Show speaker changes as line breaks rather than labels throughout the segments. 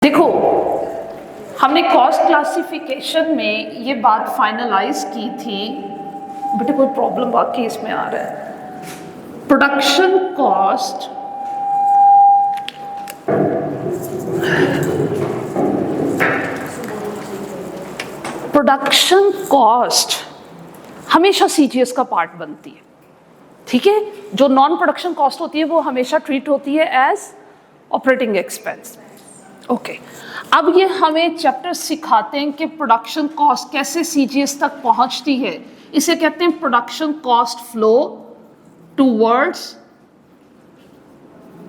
देखो, हमने cost classification में ये बात फाइनलाइज की थी, बेटे कोई प्रॉब्लम वाकई इसमें आ रहा है। प्रोडक्शन कॉस्ट हमेशा सीजीएस का पार्ट बनती है, ठीक है। जो नॉन प्रोडक्शन कॉस्ट होती है वो हमेशा ट्रीट होती है एज ऑपरेटिंग एक्सपेंस। ओके, अब ये हमें चैप्टर सिखाते हैं कि प्रोडक्शन कॉस्ट कैसे सीजीएस तक पहुंचती है। इसे कहते हैं production cost flow towards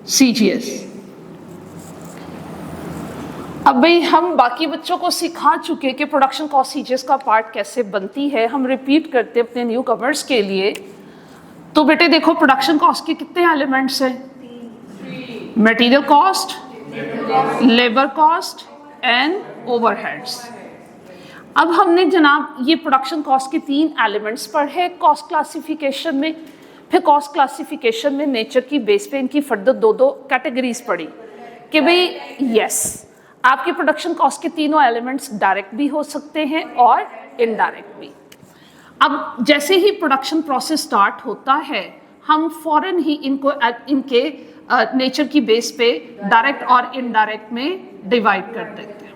CGS. अब भाई हम बाकी बच्चों को सिखा चुके कि प्रोडक्शन कॉस्ट सीजीएस का पार्ट कैसे बनती है, हम रिपीट करते हैं अपने न्यू कमर्स के लिए। तो बेटे देखो, प्रोडक्शन कॉस्ट के कितने एलिमेंट्स हैं? Material cost, labour cost and overheads. अब हमने जनाब ये प्रोडक्शन कॉस्ट के 3 एलिमेंट्स पढ़े कॉस्ट क्लासिफिकेशन में। फिर कॉस्ट क्लासिफिकेशन में नेचर की बेस पे इनकी फर्दर दो कैटेगरीज पढ़ी कि भाई यस, आपके प्रोडक्शन कॉस्ट के तीनों एलिमेंट्स डायरेक्ट भी हो सकते हैं और इनडायरेक्ट भी। अब जैसे ही प्रोडक्शन प्रोसेस स्टार्ट होता है, हम फौरन ही इनको इनके नेचर की बेस पे डायरेक्ट और इनडायरेक्ट में डिवाइड कर देते हैं।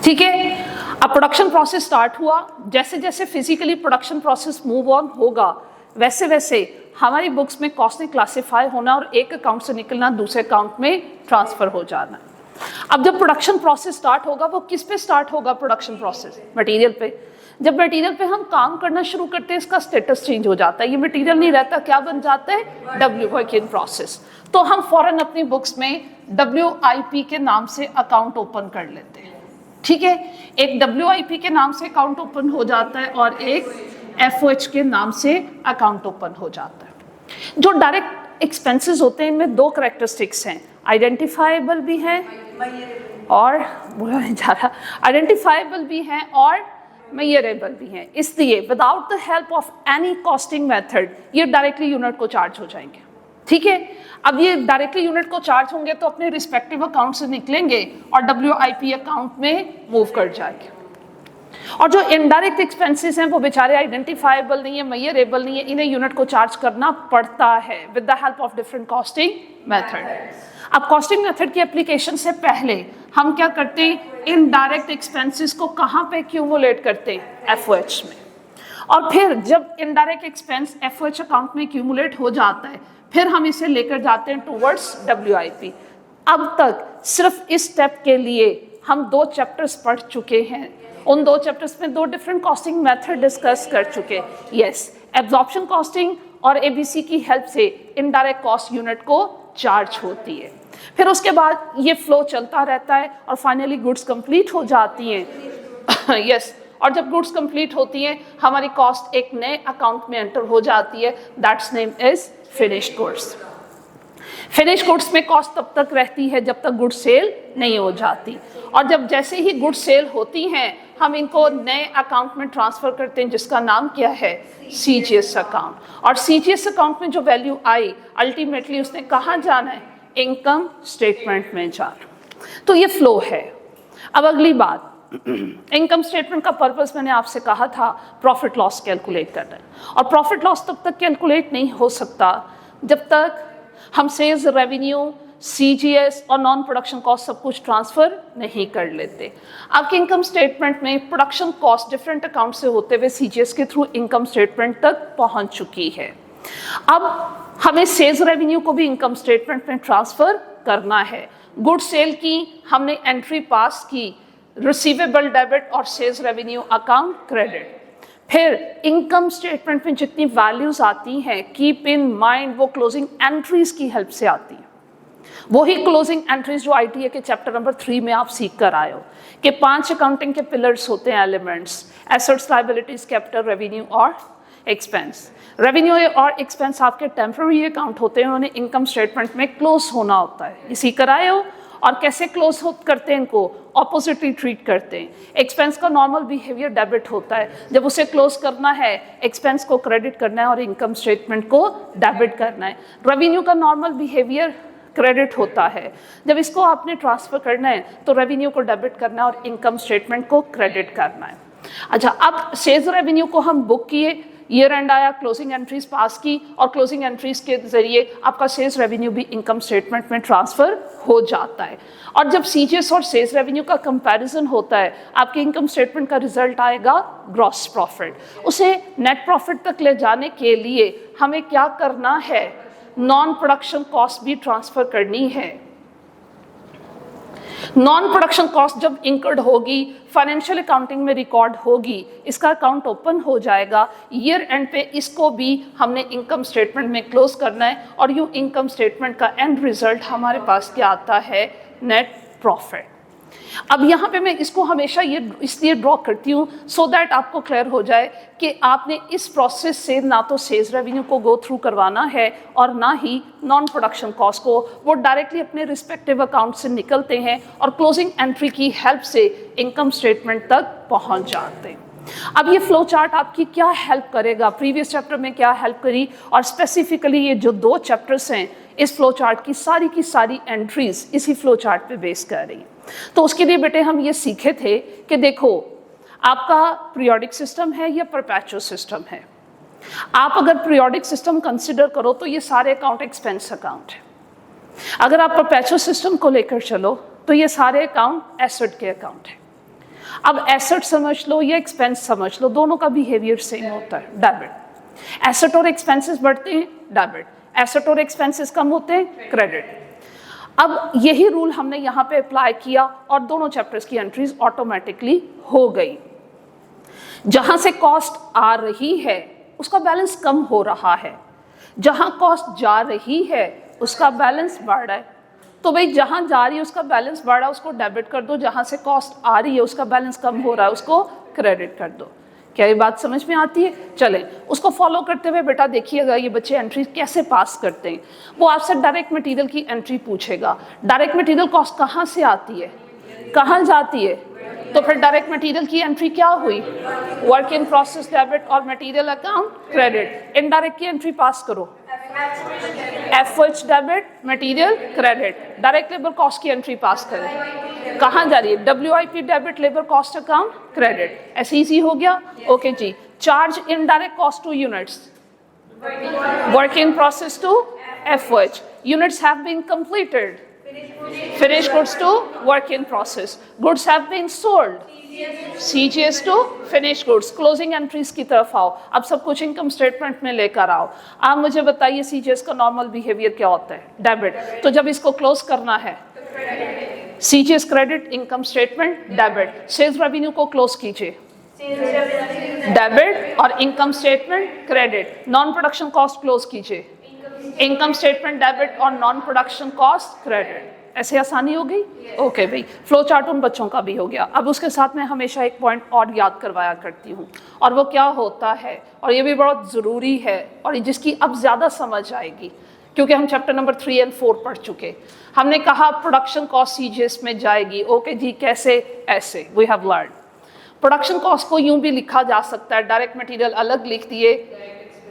ठीक है, अब प्रोडक्शन प्रोसेस स्टार्ट हुआ, जैसे जैसे physically production process move on होगा वैसे वैसे हमारी बुक्स में कॉस्ट ने क्लासिफाई होना और एक अकाउंट से निकलना दूसरे अकाउंट में ट्रांसफर हो जाना। अब जब प्रोडक्शन प्रोसेस स्टार्ट होगा, वो किस पे स्टार्ट होगा? प्रोडक्शन प्रोसेस मटेरियल पे। जब मटेरियल पे हम काम करना शुरू करते हैं, इसका स्टेटस चेंज हो जाता है, ये मटेरियल नहीं रहता, क्या बन जाता है? W, work in process. तो हम फौरन अपनी बुक्स में WIP के नाम से अकाउंट ओपन कर लेते हैं, ठीक है। एक WIP के नाम से अकाउंट ओपन हो जाता है और एक FOH के नाम से अकाउंट ओपन हो जाता है। जो डायरेक्ट एक्सपेंसेस होते हैं इनमें 2 कैरेक्टरिस्टिक्स हैं, आइडेंटिफाइबल भी हैं और बोला नहीं जा रहा, आइडेंटिफाइबल भी हैं और मेजरेबल भी हैं। इसलिए without the help of any costing method ये डायरेक्टली यूनिट को चार्ज हो जाएंगे, ठीक है। अब ये डायरेक्टली यूनिट को चार्ज होंगे तो अपने रिस्पेक्टिव अकाउंट से निकलेंगे और WIP अकाउंट में मूव कर जाएंगे। और जो इनडायरेक्ट एक्सपेंसेस हैं वो बेचारे आइडेंटिफाइबल नहीं है, मेजरेबल नहीं है, इन्हें यूनिट को चार्ज करना पड़ता है with the help of different costing method. अब कॉस्टिंग मेथड की एप्लीकेशन से पहले हम क्या करते हैं? इनडायरेक्ट एक्सपेंसेस को कहाँ पे एक्यूमुलेट करते हैं? FOH में। और फिर जब इनडायरेक्ट एक्सपेंस FOH अकाउंट में एक्यूमुलेट हो जाता है, फिर हम इसे लेकर जाते हैं टूवर्ड्स WIP। अब तक सिर्फ इस स्टेप के लिए हम 2 चैप्टर्स पढ़ चुके हैं। उन 2 चैप्टर्स में 2 डिफरेंट कॉस्टिंग मेथड डिस्कस कर चुके हैं। यस, एब्जॉर्प्शन कॉस्टिंग और ABC की हेल्प से इनडायरेक्ट कॉस्ट यूनिट को चार्ज होती है। फिर उसके बाद ये फ्लो चलता रहता है और फाइनली गुड्स कंप्लीट हो जाती हैं। यस, और जब गुड्स कंप्लीट होती हैं हमारी कॉस्ट एक नए अकाउंट में एंटर हो जाती है, that's name is finished goods. Finish goods में कॉस्ट तब तक रहती है जब तक गुड्स सेल नहीं हो जाती, और जब जैसे ही गुड्स सेल होती हैं हम इनको नए अकाउंट में ट्रांसफर करते हैं जिसका नाम क्या है? CGS account. और CGS अकाउंट में जो वैल्यू आई अल्टीमेटली उसने कहाँ जाना है? इनकम स्टेटमेंट में जाना। तो ये फ्लो है। अब अगली बात, इनकम स्टेटमेंट का पर्पस मैंने आपसे कहा था प्रॉफिट लॉस कैलकुलेट करना है, और प्रॉफिट लॉस तब तक कैलकुलेट नहीं हो सकता जब तक हम सेल्स रेवेन्यू, CGS और नॉन प्रोडक्शन कॉस्ट सब कुछ ट्रांसफर नहीं कर लेते। आपके इनकम स्टेटमेंट में प्रोडक्शन कॉस्ट डिफरेंट अकाउंट से होते हुए CGS के थ्रू इनकम स्टेटमेंट तक पहुंच चुकी है। अब हमें सेल्स रेवेन्यू को भी इनकम स्टेटमेंट में ट्रांसफर करना है। गुड सेल की हमने एंट्री पास की, रिसीवेबल डेबिट और सेल्स रेवेन्यू अकाउंट क्रेडिट। फिर इनकम स्टेटमेंट में जितनी वैल्यूज आती हैं, कीप इन माइंड वो क्लोजिंग एंट्रीज की हेल्प से आती है। वही क्लोजिंग एंट्रीज जो ITA के चैप्टर नंबर 3 में आप सीख कर आए हो कि 5 अकाउंटिंग के पिलर्स होते हैं, elements, assets, liabilities, capital, revenue और एक्सपेंस। रेवेन्यू और एक्सपेंस आपके टेम्पररी अकाउंट होते हैं, उन्हें इनकम स्टेटमेंट में क्लोज होना होता है, ये सीख कर आए हो। और कैसे क्लोज करते हैं इनको, ऑपोजिटली ट्रीट करते हैं। एक्सपेंस का नॉर्मल बिहेवियर डेबिट होता है, जब उसे क्लोज करना है एक्सपेंस को क्रेडिट करना है और इनकम स्टेटमेंट को डेबिट करना है। रेवेन्यू का नॉर्मल बिहेवियर क्रेडिट होता है, जब इसको आपने ट्रांसफर करना है तो रेवेन्यू को डेबिट करना है और इनकम स्टेटमेंट को क्रेडिट करना है। अच्छा, अब सेल्स रेवेन्यू को हम बुक किए, ईयर एंड आया, क्लोजिंग एंट्रीज पास की और क्लोजिंग एंट्रीज के जरिए आपका सेल्स रेवेन्यू भी इनकम स्टेटमेंट में ट्रांसफर हो जाता है। और जब सीजीएस और सेल्स रेवेन्यू का कंपैरिजन होता है आपके इनकम स्टेटमेंट का रिजल्ट आएगा ग्रॉस प्रॉफिट। उसे नेट प्रॉफिट तक ले जाने के लिए हमें क्या करना है, नॉन प्रोडक्शन कॉस्ट भी ट्रांसफर करनी है। नॉन प्रोडक्शन कॉस्ट जब इंकर्ड होगी, फाइनेंशियल अकाउंटिंग में रिकॉर्ड होगी, इसका अकाउंट ओपन हो जाएगा, ईयर एंड पे इसको भी हमने इनकम स्टेटमेंट में क्लोज करना है और यूँ इनकम स्टेटमेंट का एंड रिजल्ट हमारे पास क्या आता है, नेट प्रॉफिट। अब यहाँ पे मैं इसको हमेशा ये इसलिए ड्रॉ करती हूँ सो दैट आपको क्लियर हो जाए कि आपने इस प्रोसेस से ना तो सेल्स रेवेन्यू को गो थ्रू करवाना है और ना ही नॉन प्रोडक्शन कॉस्ट को, वो डायरेक्टली अपने रिस्पेक्टिव अकाउंट से निकलते हैं और क्लोजिंग एंट्री की हेल्प से इनकम स्टेटमेंट तक पहुँच जाते हैं। अब ये फ्लो चार्ट आपकी क्या हेल्प करेगा, प्रीवियस चैप्टर में क्या हेल्प करी और स्पेसिफिकली ये जो 2 चैप्टर्स हैं इस फ्लो चार्ट की सारी एंट्रीज इसी फ्लो चार्ट पे बेस कर रही। तो उसके लिए बेटे हम ये सीखे थे कि देखो आपका पीरियोडिक सिस्टम है या परपेचुअल सिस्टम है। आप अगर पीरियोडिक सिस्टम कंसिडर करो तो ये सारे अकाउंट एक्सपेंस अकाउंट है। अगर आप परपेचुअल सिस्टम को लेकर चलो तो ये सारे अकाउंट एसेट के अकाउंट है। अब एसेट समझ लो या एक्सपेंस समझ लो, दोनों का बिहेवियर सेम होता है, डेबिट। एसेट और एक्सपेंसेस बढ़ते हैं, डेबिट। एसेट और एक्सपेंसेस कम होते हैं, क्रेडिट। अब यही रूल हमने यहाँ पे अप्लाई किया और दोनों चैप्टर्स की एंट्रीज ऑटोमेटिकली हो गई। जहाँ से कॉस्ट आ रही है उसका बैलेंस कम हो रहा है, जहाँ कॉस्ट जा रही है उसका बैलेंस बढ़ रहा है। तो भाई जहाँ जा रही है उसका बैलेंस बढ़ रहा है उसको डेबिट कर दो, जहाँ से कॉस्ट आ रही है उसका बैलेंस कम हो रहा है उसको क्रेडिट कर दो। क्या ये बात समझ में आती है? चलें उसको फॉलो करते हुए बेटा देखिएगा ये बच्चे एंट्री कैसे पास करते हैं। वो आपसे डायरेक्ट मटेरियल की एंट्री पूछेगा। डायरेक्ट मटेरियल कॉस्ट कहाँ से आती है, कहाँ जाती है? तो फिर डायरेक्ट मटेरियल की एंट्री क्या हुई, वर्क इन प्रोसेस डेबिट और मटेरियल अकाउंट क्रेडिट। इनडायरेक्ट की एंट्री पास करो, FH debit, material credit. Direct labour cost की एंट्री पास करें, कहाँ जा रही है, WIP debit, labour cost account credit. ऐसे इजी हो गया? ओके जी। Charge indirect cost to units, work in process to FH, units have been completed, finished goods to work in process, goods have been sold, CGS to finished goods। Closing entries की तरफ आओ, अब सब कुछ income statement में लेकर आओ। आप मुझे बताइए CGS का नॉर्मल बिहेवियर क्या होता है, डेबिट। तो जब इसको क्लोज करना है CGS credit, income statement debit. Sales revenue को क्लोज कीजिए, डेबिट और income statement credit. Non production cost close कीजिए, इनकम स्टेटमेंट डेबिट और नॉन प्रोडक्शन कॉस्ट क्रेडिट। ऐसे आसानी हो गई? ओके भाई, फ्लो चार्ट उन बच्चों का भी हो गया। अब उसके साथ मैं हमेशा एक पॉइंट और याद करवाया करती हूँ और वो क्या होता है, और ये भी बहुत ज़रूरी है और जिसकी अब ज़्यादा समझ आएगी क्योंकि हम चैप्टर नंबर 3 और 4 पढ़ चुके। हमने कहा प्रोडक्शन कॉस्ट सीजीएस में जाएगी। ओके जी, कैसे? ऐसे we have learn. Production cost को यूँ भी लिखा जा सकता है, डायरेक्ट मटीरियल अलग लिख दिए,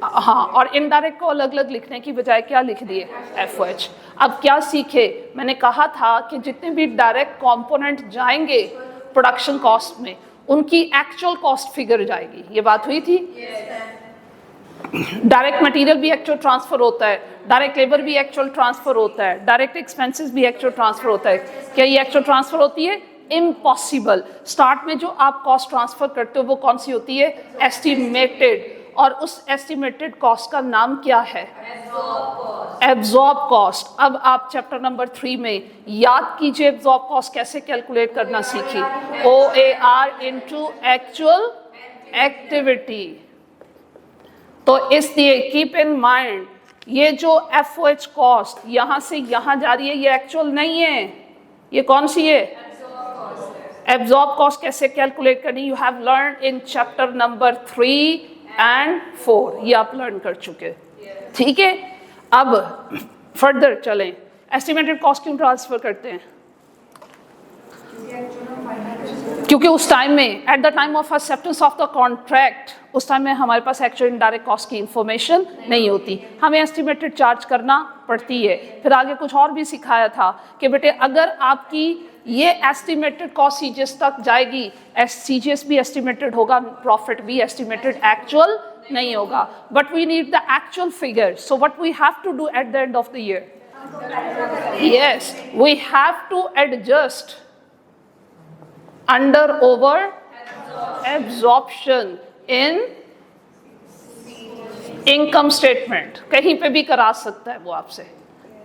हाँ, और इनडायरेक्ट को अलग अलग लिखने की बजाय क्या लिख दिए, एफओएच। अब क्या सीखे? मैंने कहा था कि जितने भी डायरेक्ट कंपोनेंट जाएंगे प्रोडक्शन कॉस्ट में उनकी एक्चुअल कॉस्ट फिगर जाएगी। ये बात हुई थी? डायरेक्ट मटेरियल भी एक्चुअल ट्रांसफर होता है, डायरेक्ट लेबर भी एक्चुअल ट्रांसफर होता है, डायरेक्ट एक्सपेंसेस भी एक्चुअल ट्रांसफर होता है। क्या ये एक्चुअल ट्रांसफर होती है? इम्पॉसिबल। स्टार्ट में जो आप कॉस्ट ट्रांसफर करते हो वो कौन सी होती है? एस्टिमेटेड। और उस एस्टिमेटेड कॉस्ट का नाम क्या है? Absorb cost. अब आप चैप्टर नंबर 3 में याद कीजिए एब्जॉर्ब कॉस्ट कैसे कैलकुलेट करना सीखी, OAR इनटू एक्चुअल एक्टिविटी। तो इसलिए कीप इन माइंड ये जो एफओएच कॉस्ट यहाँ से यहाँ जा रही है ये एक्चुअल नहीं है। ये कौन सी है? एब्जॉर्ब कॉस्ट कैसे कैलकुलेट करनी you have learn in chapter number 3 and 4। ये आप लर्न कर चुके, ठीक है। अब फर्दर चलें, एस्टिमेटेड कॉस्ट क्यों ट्रांसफर करते हैं? क्योंकि उस टाइम में at the time of acceptance of the contract उस टाइम में हमारे पास एक्चुअल इनडायरेक्ट कॉस्ट की इंफॉर्मेशन नहीं होती, हमें एस्टिमेटेड चार्ज करना पड़ती है। फिर आगे कुछ और भी सिखाया था कि बेटे अगर आपकी ये एस्टिमेटेड कॉस्ट सीजीएस तक जाएगी, सीजीएस भी एस्टिमेटेड होगा, प्रॉफिट भी एस्टिमेटेड एक्चुअल नहीं होगा, but we need the actual figure. So what we have to do at the end of the year, yes we have to adjust under over absorption in income statement, कहीं पे भी करा सकता है वो आपसे,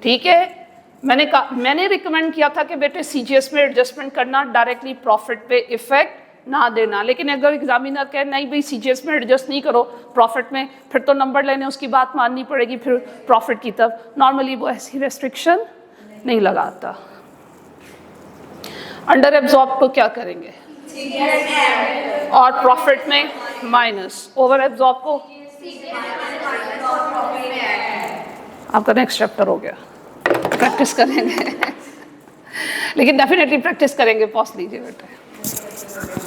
ठीक है। मैंने रिकमेंड किया था कि बेटे सीजीएस में एडजस्टमेंट करना, डायरेक्टली प्रॉफिट पे इफेक्ट ना देना, लेकिन अगर एग्जामिनर कहे नहीं भाई सीजीएस में एडजस्ट नहीं करो प्रॉफिट में, फिर तो नंबर लेने उसकी बात माननी पड़ेगी फिर प्रॉफिट की तरफ, नॉर्मली वो ऐसी रेस्ट्रिक्शन नहीं लगाता। अंडर एब्जॉर्ब को क्या करेंगे और प्रॉफिट में माइनस, ओवर एब्जॉर्ब को आपका नेक्स्ट चैप्टर हो गया, प्रैक्टिस करेंगे लेकिन डेफिनेटली प्रैक्टिस करेंगे, पॉज लीजिए बेटा।